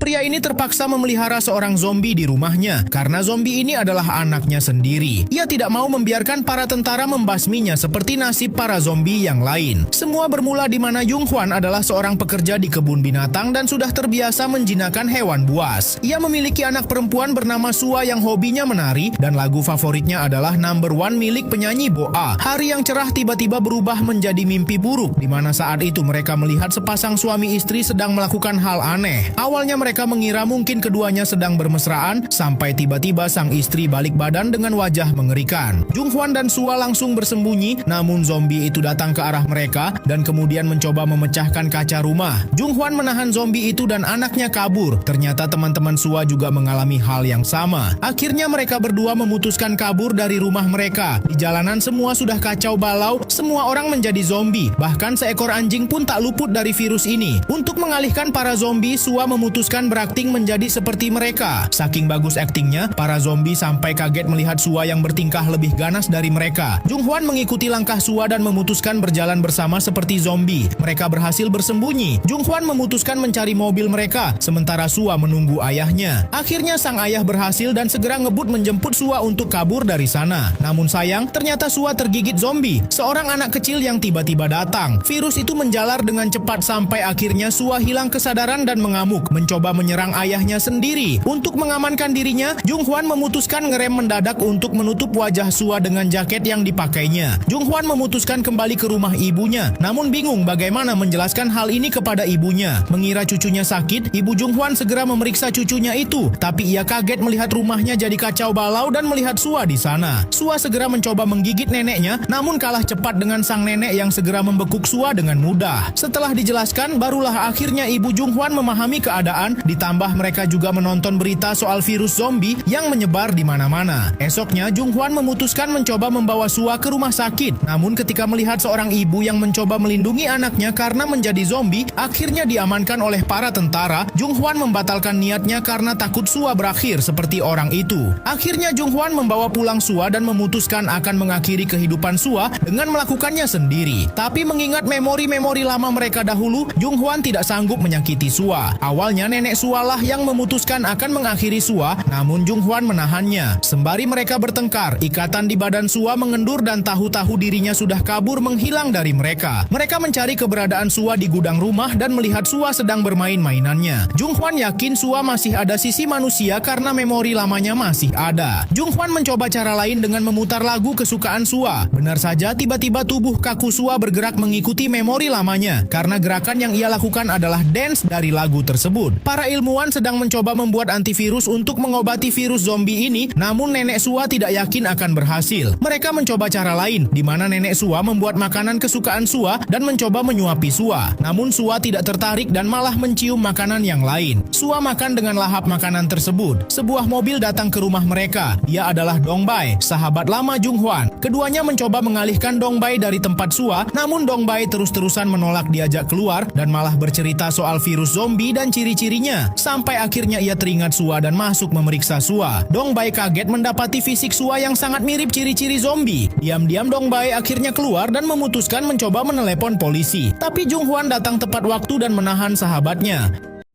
Pria ini terpaksa memelihara seorang zombie di rumahnya karena zombie ini adalah anaknya sendiri. Ia tidak mau membiarkan para tentara membasminya seperti nasib para zombie yang lain. Semua bermula di mana Jung Hwan adalah seorang pekerja di kebun binatang dan sudah terbiasa menjinakkan hewan buas. Ia memiliki anak perempuan bernama Sua yang hobinya menari dan lagu favoritnya adalah number one milik penyanyi Boa. Hari yang cerah tiba-tiba berubah menjadi mimpi buruk di mana saat itu mereka melihat sepasang suami istri sedang melakukan hal aneh. Awalnya mereka mengira mungkin keduanya sedang bermesraan sampai tiba-tiba sang istri balik badan dengan wajah mengerikan. Jung Hwan dan Sua langsung bersembunyi, namun zombie itu datang ke arah mereka dan kemudian mencoba memecahkan kaca rumah. Jung Hwan menahan zombie itu dan anaknya kabur. Ternyata teman-teman Sua juga mengalami hal yang sama. Akhirnya mereka berdua memutuskan kabur dari rumah mereka. Di jalanan semua sudah kacau balau, semua orang menjadi zombie. Bahkan seekor anjing pun tak luput dari virus ini. Untuk mengalihkan para zombie, Sua memutuskan berakting menjadi seperti mereka. Saking bagus aktingnya, para zombie sampai kaget melihat Sua yang bertingkah lebih ganas dari mereka. Jung Hwan mengikuti langkah Sua dan memutuskan berjalan bersama seperti zombie. Mereka berhasil bersembunyi. Jung Hwan memutuskan mencari mobil mereka, sementara Sua menunggu ayahnya. Akhirnya sang ayah berhasil dan segera ngebut menjemput Sua untuk kabur dari sana. Namun sayang, ternyata Sua tergigit zombie, seorang anak kecil yang tiba-tiba datang. Virus itu menjalar dengan cepat sampai akhirnya Sua hilang kesadaran dan mengamuk, mencoba menyerang ayahnya sendiri. Untuk mengamankan dirinya, Jung Hwan memutuskan ngerem mendadak untuk menutup wajah Sua dengan jaket yang dipakainya. Jung Hwan memutuskan kembali ke rumah ibunya, namun bingung bagaimana menjelaskan hal ini kepada ibunya. Mengira cucunya sakit, ibu Jung Hwan segera memeriksa cucunya itu, tapi ia kaget melihat rumahnya jadi kacau balau dan melihat Sua di sana. Sua segera mencoba menggigit neneknya, namun kalah cepat dengan sang nenek yang segera membekuk Sua dengan mudah. Setelah dijelaskan, barulah akhirnya ibu Jung Hwan memahami keadaan, ditambah mereka juga menonton berita soal virus zombie yang menyebar di mana-mana. Esoknya, Jung Hwan memutuskan mencoba membawa Sua ke rumah sakit. Namun ketika melihat seorang ibu yang mencoba melindungi anaknya karena menjadi zombie, akhirnya diamankan oleh para tentara. Jung Hwan membatalkan niatnya karena takut Sua berakhir seperti orang itu. Akhirnya Jung Hwan membawa pulang Sua dan memutuskan akan mengakhiri kehidupan Sua dengan melakukannya sendiri. Tapi mengingat memori-memori lama mereka dahulu, Jung Hwan tidak sanggup menyakiti Sua. Awalnya nenek Sua lah yang memutuskan akan mengakhiri Sua, namun Jung Hwan menahannya. Sembari mereka bertengkar, ikatan di badan Sua mengendur dan tahu-tahu dirinya sudah kabur menghilang dari mereka. Mereka mencari keberadaan Sua di gudang rumah dan melihat Sua sedang bermain mainannya. Jung Hwan yakin Sua masih ada sisi manusia karena memori lamanya masih ada. Jung Hwan mencoba cara lain dengan memutar lagu kesukaan Sua. Benar saja, tiba-tiba tubuh kaku Sua bergerak mengikuti memori lamanya karena gerakan yang ia lakukan adalah dance dari lagu tersebut. Para ilmuwan sedang mencoba membuat antivirus untuk mengobati virus zombie ini, namun nenek Sua tidak yakin akan berhasil. Mereka mencoba cara lain, di mana nenek Sua membuat makanan kesukaan Sua dan mencoba menyuapi Sua. Namun Sua tidak tertarik dan malah mencium makanan yang lain. Sua makan dengan lahap makanan tersebut. Sebuah mobil datang ke rumah mereka. Dia adalah Dong Bai, sahabat lama Jung Hwan. Keduanya mencoba mengalihkan Dong Bai dari tempat Sua, namun Dong Bai terus-terusan menolak diajak keluar dan malah bercerita soal virus zombie dan ciri-cirinya. Sampai akhirnya ia teringat Sua dan masuk memeriksa Sua. Dong Bai kaget mendapati fisik Sua yang sangat mirip ciri-ciri zombie. Diam-diam Dong Bai akhirnya keluar dan memutuskan mencoba menelepon polisi. Tapi Jung Hwan datang tepat waktu dan menahan sahabatnya.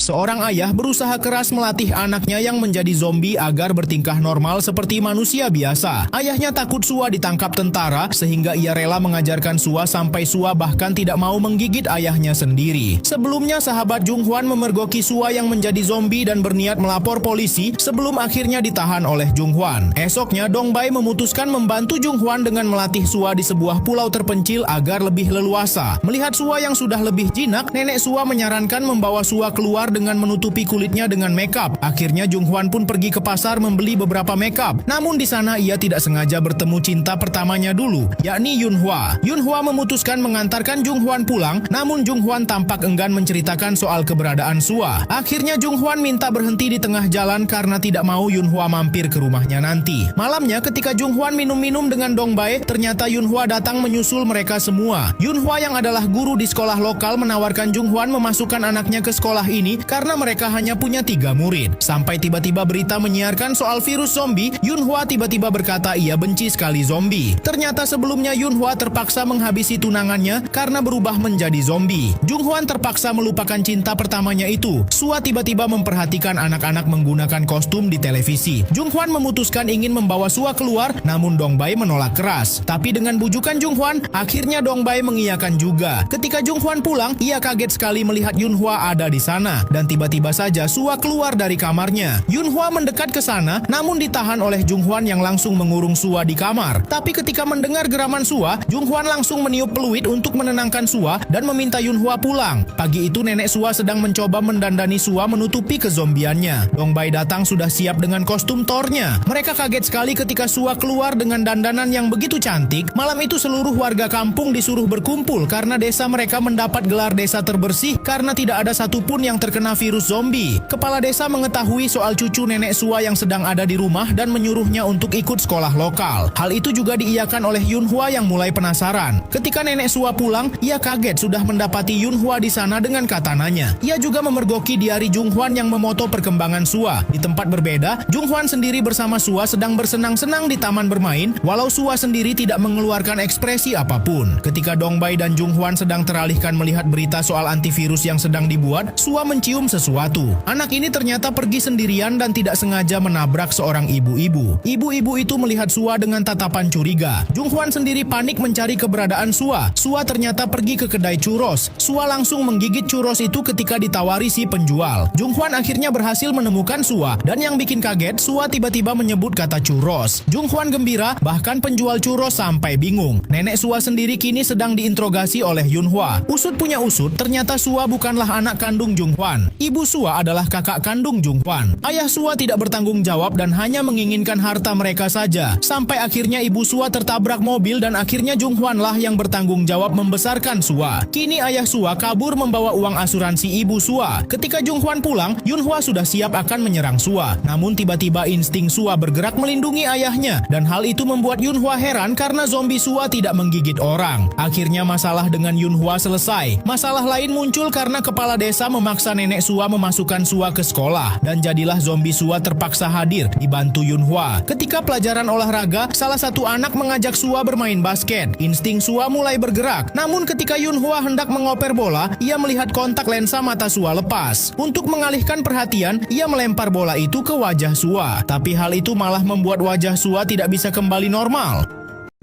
Seorang ayah berusaha keras melatih anaknya yang menjadi zombie agar bertingkah normal seperti manusia biasa. Ayahnya takut Sua ditangkap tentara sehingga ia rela mengajarkan Sua sampai Sua bahkan tidak mau menggigit ayahnya sendiri. Sebelumnya sahabat Jung Hwan memergoki Sua yang menjadi zombie dan berniat melapor polisi sebelum akhirnya ditahan oleh Jung Hwan. Esoknya Dong Bai memutuskan membantu Jung Hwan dengan melatih Sua di sebuah pulau terpencil agar lebih leluasa. Melihat Sua yang sudah lebih jinak, nenek Sua menyarankan membawa Sua keluar dengan menutupi kulitnya dengan makeup. Akhirnya Jung Hwan pun pergi ke pasar membeli beberapa makeup. Namun di sana ia tidak sengaja bertemu cinta pertamanya dulu, yakni Yun Hwa. Yun Hwa memutuskan mengantarkan Jung Hwan pulang, namun Jung Hwan tampak enggan menceritakan soal keberadaan Sua. Akhirnya Jung Hwan minta berhenti di tengah jalan karena tidak mau Yun Hwa mampir ke rumahnya nanti. Malamnya ketika Jung Hwan minum-minum dengan Dong Bai, ternyata Yun Hwa datang menyusul mereka semua. Yun Hwa yang adalah guru di sekolah lokal menawarkan Jung Hwan memasukkan anaknya ke sekolah ini karena mereka hanya punya 3 murid. Sampai tiba-tiba berita menyiarkan soal virus zombie, Yunhwa tiba-tiba berkata ia benci sekali zombie. Ternyata sebelumnya Yunhwa terpaksa menghabisi tunangannya karena berubah menjadi zombie. Junghwan terpaksa melupakan cinta pertamanya itu. Sua tiba-tiba memperhatikan anak-anak menggunakan kostum di televisi. Junghwan memutuskan ingin membawa Sua keluar, namun Dongbae menolak keras. Tapi dengan bujukan Junghwan, akhirnya Dongbae mengiyakan juga. Ketika Junghwan pulang, ia kaget sekali melihat Yunhwa ada di sana. Dan tiba-tiba saja Sua keluar dari kamarnya. Yunhwa mendekat ke sana, namun ditahan oleh Junghwan yang langsung mengurung Sua di kamar. Tapi ketika mendengar geraman Sua, Junghwan langsung meniup peluit untuk menenangkan Sua dan meminta Yunhwa pulang. Pagi itu nenek Sua sedang mencoba mendandani Sua menutupi kezombiannya. Dongbae datang sudah siap dengan kostum Thor-nya. Mereka kaget sekali ketika Sua keluar dengan dandanan yang begitu cantik. Malam itu seluruh warga kampung disuruh berkumpul karena desa mereka mendapat gelar desa terbersih karena tidak ada satupun yang terkena virus zombie. Kepala desa mengetahui soal cucu nenek Sua yang sedang ada di rumah dan menyuruhnya untuk ikut sekolah lokal. Hal itu juga diiyakan oleh Yunhwa yang mulai penasaran. Ketika nenek Sua pulang, ia kaget sudah mendapati Yunhwa di sana dengan katananya. Ia juga memergoki diari Junghwan yang memoto perkembangan Sua. Di tempat berbeda, Junghwan sendiri bersama Sua sedang bersenang-senang di taman bermain, walau Sua sendiri tidak mengeluarkan ekspresi apapun. Ketika Dongbae dan Junghwan sedang teralihkan melihat berita soal antivirus yang sedang dibuat, Sua mencium sesuatu. Anak ini ternyata pergi sendirian dan tidak sengaja menabrak seorang ibu-ibu. Ibu-ibu itu melihat Sua dengan tatapan curiga. Junghwan sendiri panik mencari keberadaan Sua. Sua ternyata pergi ke kedai churros. Sua langsung menggigit churros itu ketika ditawari si penjual. Junghwan akhirnya berhasil menemukan Sua, dan yang bikin kaget, Sua tiba-tiba menyebut kata churros. Junghwan gembira, bahkan penjual churros sampai bingung. Nenek Sua sendiri kini sedang diinterogasi oleh Yunhwa. Usut punya usut, ternyata Sua bukanlah anak kandung Junghwan. Ibu Sua adalah kakak kandung Junghwan. Ayah Sua tidak bertanggung jawab dan hanya menginginkan harta mereka saja. Sampai akhirnya ibu Sua tertabrak mobil dan akhirnya Junghwan lah yang bertanggung jawab membesarkan Sua. Kini ayah Sua kabur membawa uang asuransi ibu Sua. Ketika Junghwan pulang, Yunhwa sudah siap akan menyerang Sua. Namun tiba-tiba insting Sua bergerak melindungi ayahnya, dan hal itu membuat Yunhwa heran karena zombie Sua tidak menggigit orang. Akhirnya masalah dengan Yunhwa selesai. Masalah lain muncul karena kepala desa memaksa nenek Sua memasukkan Sua ke sekolah, dan jadilah zombie Sua terpaksa hadir dibantu Yunhwa. Ketika pelajaran olahraga, salah satu anak mengajak Sua bermain basket. Insting Sua mulai bergerak. Namun ketika Yunhwa hendak mengoper bola, ia melihat kontak lensa mata Sua lepas. Untuk mengalihkan perhatian, ia melempar bola itu ke wajah Sua. Tapi hal itu malah membuat wajah Sua tidak bisa kembali normal.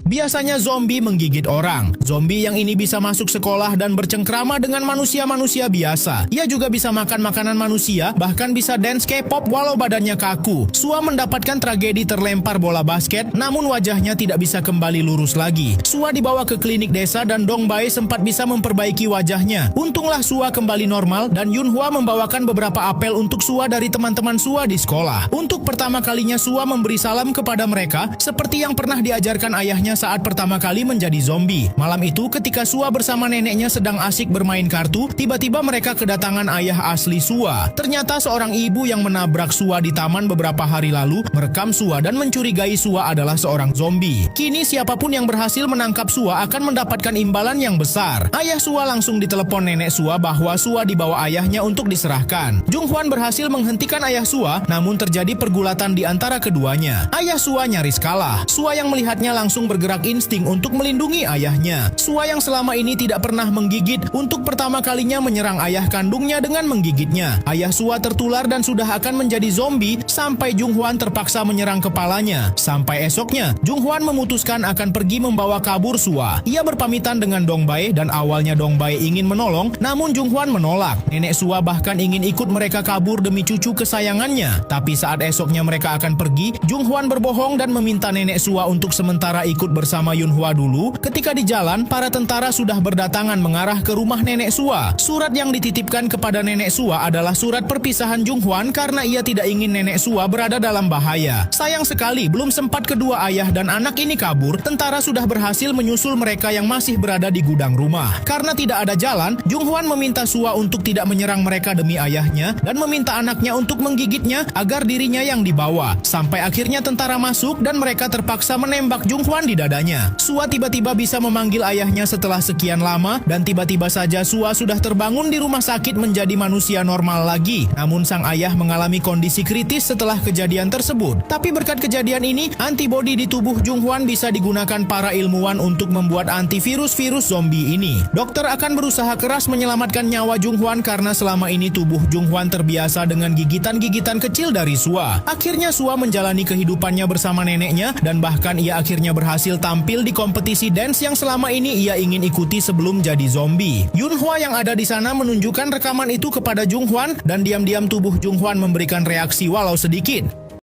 Biasanya zombie menggigit orang. Zombie yang ini bisa masuk sekolah dan bercengkrama dengan manusia-manusia biasa. Ia juga bisa makan makanan manusia, bahkan bisa dance K-pop walau badannya kaku. Sua mendapatkan tragedi terlempar bola basket, namun wajahnya tidak bisa kembali lurus lagi. Sua dibawa ke klinik desa dan Dongbae sempat bisa memperbaiki wajahnya. Untunglah Sua kembali normal dan Yunhwa membawakan beberapa apel untuk Sua dari teman-teman Sua di sekolah. Untuk pertama kalinya Sua memberi salam kepada mereka, seperti yang pernah diajarkan ayahnya saat pertama kali menjadi zombie. Malam itu ketika Sua bersama neneknya sedang asik bermain kartu, tiba-tiba mereka kedatangan ayah asli Sua. Ternyata seorang ibu yang menabrak Sua di taman beberapa hari lalu merekam Sua dan mencurigai Sua adalah seorang zombie. Kini siapapun yang berhasil menangkap Sua akan mendapatkan imbalan yang besar. Ayah Sua langsung ditelepon nenek Sua bahwa Sua dibawa ayahnya untuk diserahkan. Junghwan berhasil menghentikan ayah Sua, namun terjadi pergulatan di antara keduanya. Ayah Sua nyaris kalah. Sua yang melihatnya langsung bergerak insting untuk melindungi ayahnya. Sua yang selama ini tidak pernah menggigit, untuk pertama kalinya menyerang ayah kandungnya dengan menggigitnya. Ayah Sua tertular dan sudah akan menjadi zombie sampai Junghwan terpaksa menyerang kepalanya. Sampai esoknya, Junghwan memutuskan akan pergi membawa kabur Sua. Ia berpamitan dengan Dongbae dan awalnya Dongbae ingin menolong, namun Junghwan menolak. Nenek Sua bahkan ingin ikut mereka kabur demi cucu kesayangannya. Tapi saat esoknya mereka akan pergi, Junghwan berbohong dan meminta nenek Sua untuk sementara ikut bersama Yunhwa dulu. Ketika di jalan, para tentara sudah berdatangan mengarah ke rumah nenek Sua. Surat yang dititipkan kepada nenek Sua adalah surat perpisahan Junghwan karena ia tidak ingin nenek Sua berada dalam bahaya. Sayang sekali, belum sempat kedua ayah dan anak ini kabur, tentara sudah berhasil menyusul mereka yang masih berada di gudang rumah. Karena tidak ada jalan, Junghwan meminta Sua untuk tidak menyerang mereka demi ayahnya dan meminta anaknya untuk menggigitnya agar dirinya yang dibawa. Sampai akhirnya tentara masuk dan mereka terpaksa menembak Junghwan di dada. dadanya. Sua tiba-tiba bisa memanggil ayahnya setelah sekian lama dan tiba-tiba saja Sua sudah terbangun di rumah sakit menjadi manusia normal lagi. Namun sang ayah mengalami kondisi kritis setelah kejadian tersebut. Tapi berkat kejadian ini, antibodi di tubuh Junghwan bisa digunakan para ilmuwan untuk membuat antivirus virus zombie ini. Dokter akan berusaha keras menyelamatkan nyawa Junghwan karena selama ini tubuh Junghwan terbiasa dengan gigitan-gigitan kecil dari Sua. Akhirnya Sua menjalani kehidupannya bersama neneknya dan bahkan ia akhirnya berhasil tampil di kompetisi dance yang selama ini ia ingin ikuti sebelum jadi zombie. Yunhwa yang ada di sana menunjukkan rekaman itu kepada Junghwan dan diam-diam tubuh Junghwan memberikan reaksi walau sedikit.